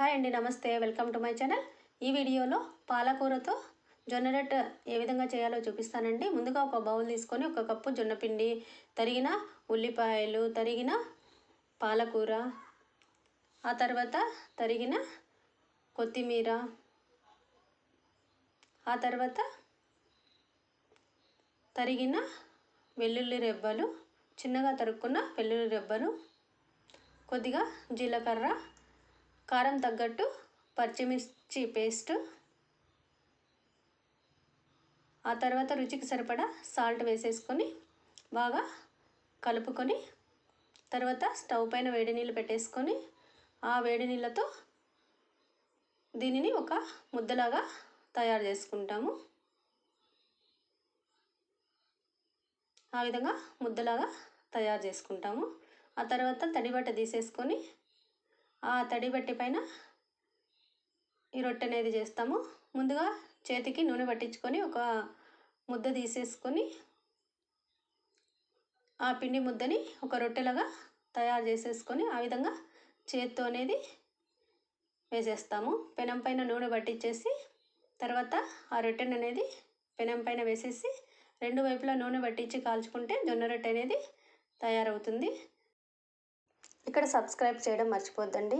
Hi అండి, నమస్తే. Welcome to my channel. ఈ వీడియోలో పాలకూరతో జొన్న రొట్టె ఏ విధంగా చేయాలో చూపిస్తానండి. ముందుగా ఒక బౌల్ తీసుకొని 1 కప్పు జొన్న పిండి, తరిగిన ఉల్లిపాయలు, తరిగిన పాలకూర, ఆ తర్వాత తరిగిన కొత్తిమీర, ఆ తర్వాత తరిగిన వెల్లుల్లి రెబ్బలు, చిన్నగా తరుక్కున్న వెల్లుల్లి రెబ్బలు, కొద్దిగా జీలకర్ర, కారం తగ్గట్టు పచ్చిమిర్చి పేస్ట్, ఆ తర్వాత రుచికి సరిపడా సాల్ట్ వేసేసుకొని బాగా కలుపుకొని, తర్వాత స్టవ్ పైన వేడి నీళ్ళు పెట్టేసుకొని ఆ వేడి నీళ్ళతో దీనిని ఒక ముద్దలాగా తయారు చేసుకుంటాము. ఆ విధంగా ముద్దలాగా తయారు చేసుకుంటాము. ఆ తర్వాత తడిబట్ట తీసేసుకొని ఆ తడిబట్టి పైన ఈ రొట్టె అనేది చేస్తాము. ముందుగా చేతికి నూనె పట్టించుకొని ఒక ముద్ద తీసేసుకొని ఆ పిండి ముద్దని ఒక రొట్టెలాగా తయారు చేసేసుకొని ఆ విధంగా చేత్తో అనేది వేసేస్తాము. పెనం పైన నూనె పట్టించేసి తర్వాత ఆ రొట్టెను అనేది పెనం పైన వేసేసి 2 వైపులా నూనె పట్టించి కాల్చుకుంటే జొన్న రొట్టె అనేది తయారవుతుంది. ఇక్కడ సబ్స్క్రైబ్ చేయడం మర్చిపోద్దండి.